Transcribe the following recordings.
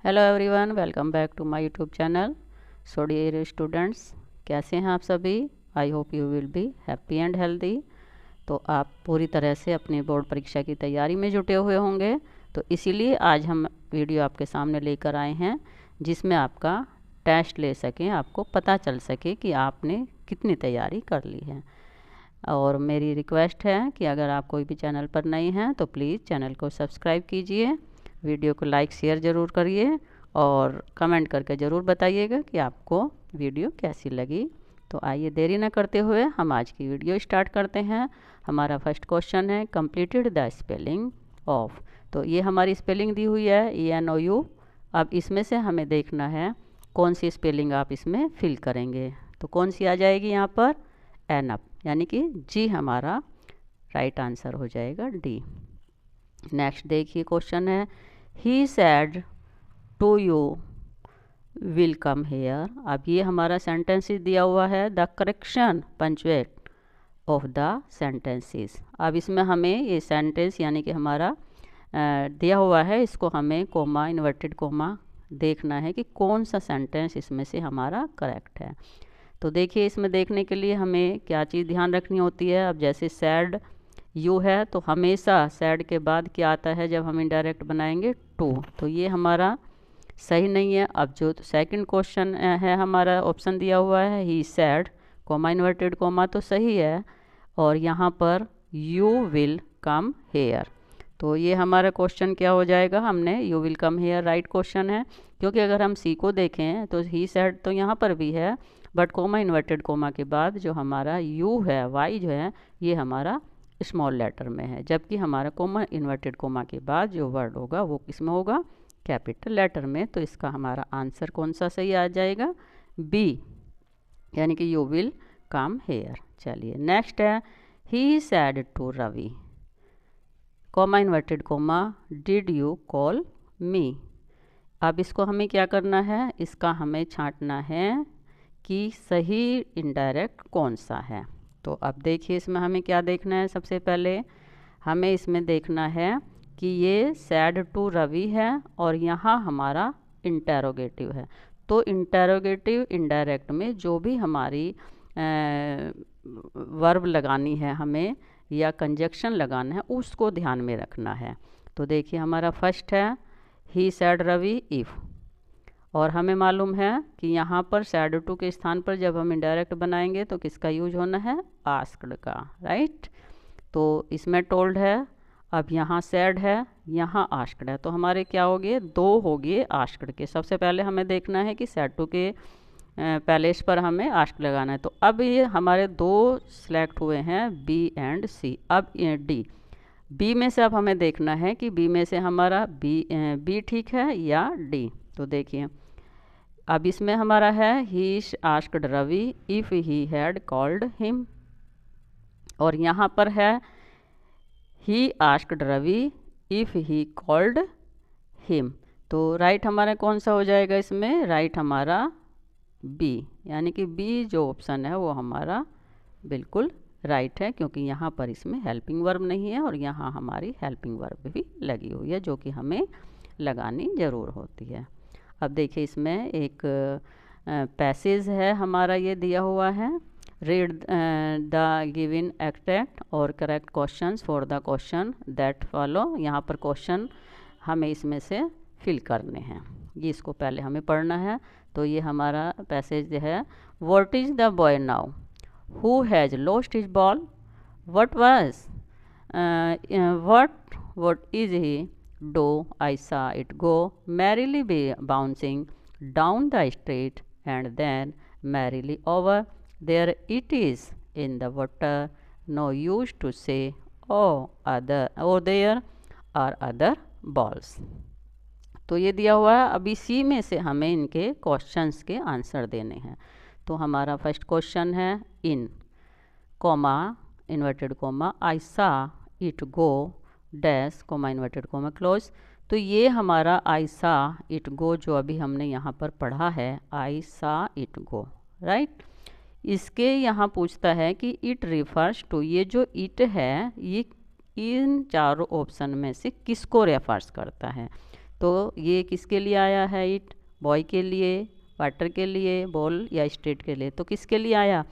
Hello everyone, welcome back to my YouTube channel. So dear students, कैसे हैं आप सभी? I hope you will be happy and healthy. तो आप पूरी तरह से अपनी बोर्ड परीक्षा की तैयारी में जुटे हुए होंगे। तो इसीलिए आज हम वीडियो आपके सामने लेकर आए हैं जिसमें आपका टेस्ट ले सकें, आपको पता चल सके कि आपने कितनी तैयारी कर ली है। और मेरी रिक्वेस्ट है कि अगर आप कोई भी चैनल पर नए हैं तो प्लीज़ चैनल को सब्सक्राइब कीजिए, वीडियो को लाइक शेयर ज़रूर करिए और कमेंट करके ज़रूर बताइएगा कि आपको वीडियो कैसी लगी। तो आइए देरी न करते हुए हम आज की वीडियो स्टार्ट करते हैं। हमारा फर्स्ट क्वेश्चन है कंप्लीटेड द स्पेलिंग ऑफ। तो ये हमारी स्पेलिंग दी हुई है ENOU। अब इसमें से हमें देखना है कौन सी स्पेलिंग आप इसमें फिल करेंगे। तो कौन सी आ जाएगी यहाँ पर? एनअप, यानी कि जी हमारा राइट आंसर हो जाएगा डी। नेक्स्ट देखिए क्वेश्चन है he said to you will come here. अब ये हमारा सेंटेंसेस दिया हुआ है, the correction punctuate of the sentences. अब इसमें हमें ये सेंटेंस यानी कि हमारा दिया हुआ है, इसको हमें कोमा इन्वर्टेड कोमा देखना है कि कौन सा सेंटेंस इसमें से हमारा करेक्ट है। तो देखिए इसमें देखने के लिए हमें क्या चीज़ ध्यान रखनी होती है। अब जैसे सैड यू है तो हमेशा सैड के बाद क्या आता है जब हम इनडायरेक्ट बनाएंगे? टू। तो ये हमारा सही नहीं है। अब जो सेकंड क्वेश्चन है हमारा ऑप्शन दिया हुआ है he sad coma inverted coma, तो सही है। और यहाँ पर यू विल कम हेयर, तो ये हमारा क्वेश्चन क्या हो जाएगा? हमने you will come hair right question है, क्योंकि अगर हम सी को देखें तो ही सैड तो यहाँ पर भी है, बट कोमा इन्वर्टेड कोमा के बाद जो हमारा यू है, वाई जो है, ये हमारा स्मॉल लेटर में है, जबकि हमारा कोमा इन्वर्टेड कोमा के बाद जो वर्ड होगा वो किसमें होगा? कैपिटल लेटर में। तो इसका हमारा आंसर कौन सा सही आ जाएगा? बी, यानी कि यू विल कम हेयर। चलिए नेक्स्ट है he said to Ravi comma inverted comma did you call me. अब इसको हमें क्या करना है? इसका हमें छांटना है कि सही इनडायरेक्ट कौन सा है। तो अब देखिए इसमें हमें क्या देखना है। सबसे पहले हमें इसमें देखना है कि ये सैड टू रवि है और यहाँ हमारा इंटेरोगेटिव है। तो इंटेरोगेटिव इनडायरेक्ट में जो भी हमारी वर्ब लगानी है हमें या कंजक्शन लगाना है उसको ध्यान में रखना है। तो देखिए हमारा फर्स्ट है ही सैड रवि इफ़, और हमें मालूम है कि यहाँ पर सैड टू के स्थान पर जब हम इनडायरेक्ट बनाएंगे तो किसका यूज होना है? आस्क्ड का, राइट। तो इसमें टोल्ड है, अब यहाँ सैड है, यहाँ आस्क्ड है, तो हमारे क्या हो गए? दो हो गए आस्क्ड के। सबसे पहले हमें देखना है कि सैड टू के पहले इस पर हमें आस्क लगाना है। तो अब ये हमारे दो सिलेक्ट हुए हैं बी एंड सी। अब डी, बी में से अब हमें देखना है कि बी में से हमारा बी ठीक है या डी। तो देखिए अब इसमें हमारा है he asked Ravi if he had called him, और यहाँ पर है he asked Ravi if he called him. तो राइट हमारा कौन सा हो जाएगा इसमें? राइट हमारा बी, यानी कि बी जो ऑप्शन है वो हमारा बिल्कुल राइट है, क्योंकि यहाँ पर इसमें हेल्पिंग वर्ब नहीं है और यहाँ हमारी हेल्पिंग वर्ब भी लगी हुई है जो कि हमें लगानी ज़रूर होती है। अब देखिए इसमें एक पैसेज है हमारा, ये दिया हुआ है रीड द गिवन एक्सट्रैक्ट और correct questions for the question that follow. यहाँ पर क्वेश्चन हमें इसमें से फिल करने हैं, ये इसको पहले हमें पढ़ना है। तो ये हमारा पैसेज है what is the boy now who has lost his ball, what was what is he do I saw it go merrily be bouncing down the street and then merrily over there it is in the water no use to say oh there are other balls। तो ये दिया हुआ है। अभी सी में से हमें इनके क्वेश्चंस के आंसर देने हैं। तो हमारा फर्स्ट क्वेश्चन है इन कोमा इन्वर्टेड कोमा आई सा it go dash coma inverted coma close. तो ये हमारा आई सा इट गो जो अभी हमने यहाँ पर पढ़ा है, आई सा इट गो, राइट। इसके यहाँ पूछता है कि इट रिफर्स टू, ये जो इट है ये इन चारों ऑप्शन में से किसको रेफर्स करता है? तो ये किसके लिए आया है? इट बॉय के लिए, वाटर के लिए, बॉल या स्ट्रीट के लिए? तो किसके लिए आया?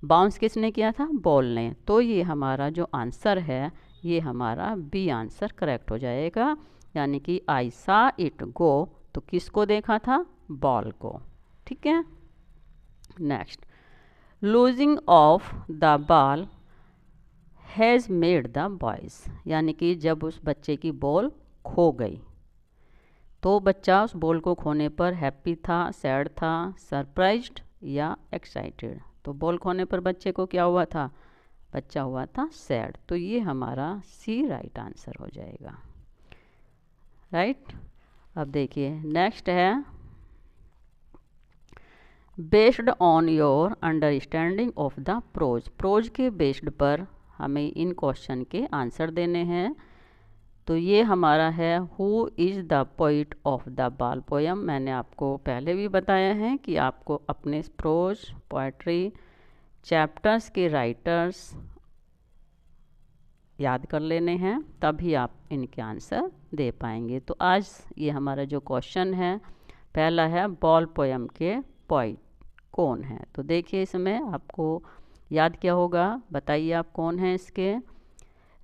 बाउंस किसने किया था? बॉल ने। तो ये हमारा जो आंसर है ये हमारा बी आंसर करेक्ट हो जाएगा। यानी कि आई सा इट गो, तो किसको देखा था? बॉल को। ठीक है। Next, losing of the ball has made the boys, यानी कि जब उस बच्चे की बॉल खो गई तो बच्चा उस बॉल को खोने पर हैप्पी था, सैड था, सरप्राइज्ड या एक्साइटेड? तो बॉल खोने पर बच्चे को क्या हुआ था? बच्चा हुआ था सैड। तो ये हमारा सी राइट आंसर हो जाएगा। राइट। अब देखिए नेक्स्ट है, based on your understanding of the prose. Prose के बेस्ड पर हमें इन क्वेश्चन के आंसर देने हैं। तो ये हमारा है, who is the poet of the बाल पोयम। मैंने आपको पहले भी बताया है कि आपको अपने प्रोज, पोएट्री चैप्टर्स के राइटर्स याद कर लेने हैं, तभी आप इनके आंसर दे पाएंगे। तो आज ये हमारा जो क्वेश्चन है पहला है, बॉल पोयम के पोइट कौन है? तो देखिए इसमें आपको याद क्या होगा, बताइए आप कौन हैं इसके?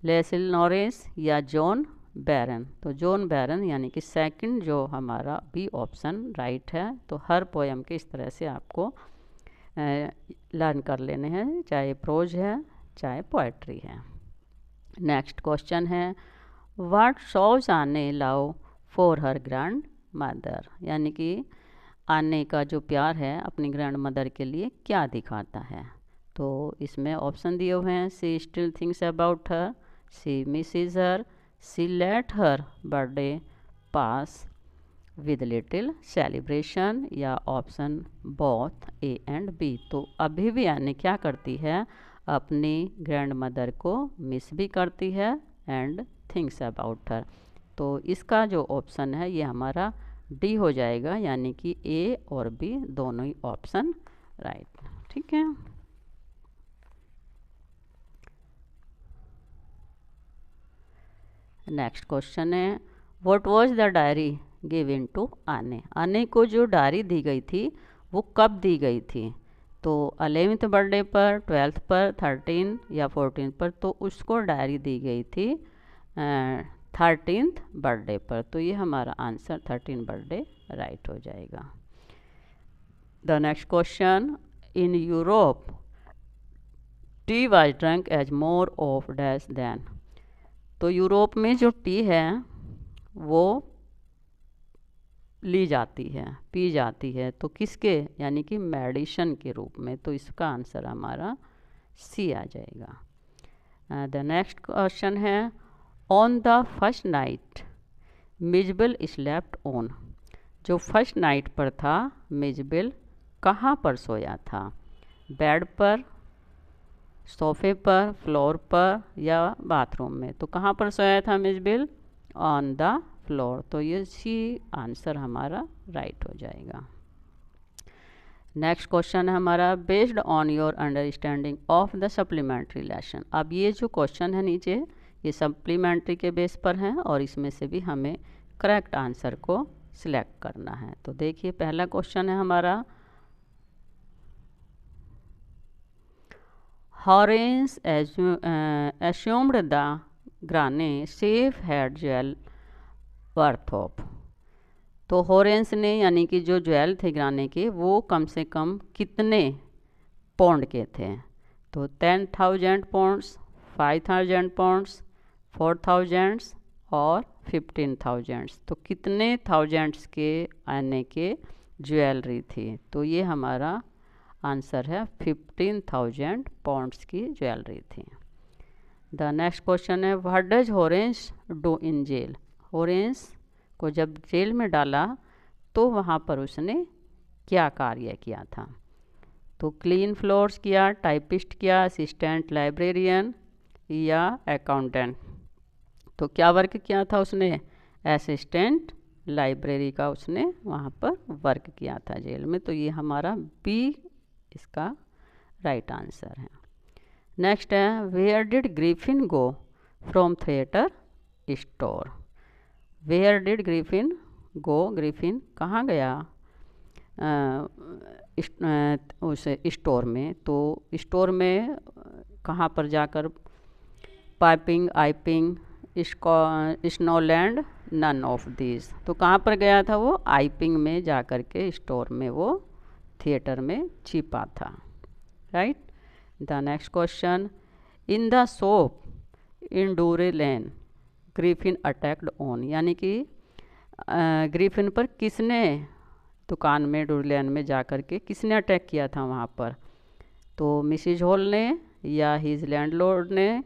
लेसिल नॉरिस या जॉन बैरन? तो जॉन बैरन, यानी कि सेकंड जो हमारा बी ऑप्शन राइट है। तो हर पोयम के इस तरह से आपको लर्न कर लेने हैं, चाहे प्रोज है चाहे पोएट्री है। नेक्स्ट क्वेश्चन है, व्हाट शोज आने love for her grand mother? यानी कि आने का जो प्यार है अपनी ग्रैंड मदर के लिए क्या दिखाता है? तो इसमें ऑप्शन दिए हुए हैं, C still thinks about her, C misses her, C let her birthday pass with little celebration, या option both A and B. तो अभी भी आने क्या करती है? अपनी ग्रैंड मदर को मिस भी करती है एंड थिंक्स अबाउट हर। तो इसका जो ऑप्शन है ये हमारा डी हो जाएगा, यानी कि ए और बी दोनों ही ऑप्शन राइट। ठीक है। नेक्स्ट क्वेश्चन है, what was the diary given to Anne? Anne को जो डायरी दी गई थी वो कब दी गई थी? तो 11th बर्थडे पर, 12th पर, 13 या 14 पर? तो उसको डायरी दी गई थी 13th बर्थडे पर। तो ये हमारा आंसर 13 बर्थडे राइट हो जाएगा। The next question, in Europe tea was drunk as more of dash than. तो यूरोप में जो टी है वो ली जाती है, पी जाती है, तो किसके? यानी कि मेडिसिन के रूप में। तो इसका आंसर हमारा सी आ जाएगा। द नेक्स्ट क्वेश्चन है, on the first night Mijbil slept on. जो फर्स्ट नाइट पर था मिजबिल कहाँ पर सोया था? बेड पर, सोफे पर, फ्लोर पर या बाथरूम में? तो कहाँ पर सोया था मिजबिल? On the floor. तो ये सी आंसर हमारा राइट हो जाएगा। नेक्स्ट क्वेश्चन है हमारा, based on your understanding of the supplementary lesson. अब ये जो क्वेश्चन है नीचे ये सप्लीमेंट्री के बेस पर हैं और इसमें से भी हमें करेक्ट आंसर को सिलेक्ट करना है। तो देखिए पहला क्वेश्चन है हमारा, Horace assumed the Grange safe had jewel worth of. तो हॉरेंस ने, यानी कि जो ज्वेल थे ग्राने के, वो कम से कम कितने पौंड के थे? तो 10,000 पाउंड्स, 5,000 पाउंड्स, 4,000 और 15,000। तो कितने थाउजेंड्स के आने के ज्वेलरी थी? तो ये हमारा आंसर है 15,000 पाउंड्स की ज्वेलरी थी। द नेक्स्ट क्वेश्चन है, what does Horace do in jail? Horace को जब जेल में डाला तो वहाँ पर उसने क्या कार्य किया था? तो क्लीन फ्लोर्स किया, टाइपिस्ट किया, असिस्टेंट लाइब्रेरियन या अकाउंटेंट? तो क्या वर्क किया था उसने? असिस्टेंट लाइब्रेरी का उसने वहाँ पर वर्क किया था जेल में। तो ये हमारा बी इसका राइट आंसर है। नेक्स्ट है, where did Griffin go from theatre store? Where did Griffin go Griffin कहाँ गया? उस स्टोर में। तो स्टोर में कहाँ पर जाकर? पाइपिंग, आइपिंग, स्नोलैंड, नन ऑफ दिस। तो कहाँ पर गया था वो? आइपिंग में जा कर के स्टोर में वो थिएटर में छिपा था। Right. The next question, in the shop in Drury Lane Griffin attacked on, यानी कि ग्रिफिन पर किसने, दुकान में डूरे लेन में जा कर के किसने अटैक किया था वहाँ पर? तो मिसिज हॉल ने, या हिज लैंडलॉर्ड ने,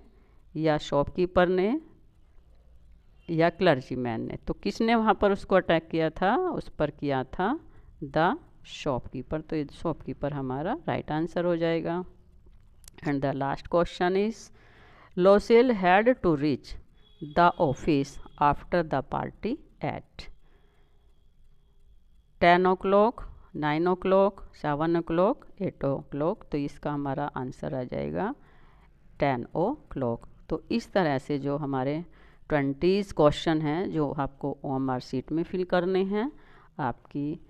या शॉपकीपर ने, या क्लर्जीमैन ने। तो किसने वहाँ पर उसको अटैक किया था? उस पर किया था द शॉपकीपर। तो ये शॉपकीपर हमारा राइट आंसर हो जाएगा। And the last question is, Losel had to reach the office after the party at 10 o'clock, 9 o'clock, 7 o'clock, 8 o'clock। तो इसका हमारा आंसर आ जाएगा 10 o'clock। तो इस तरह से जो हमारे 20 क्वेश्चन हैं जो आपको OMR शीट में फिल करने हैं, आपकी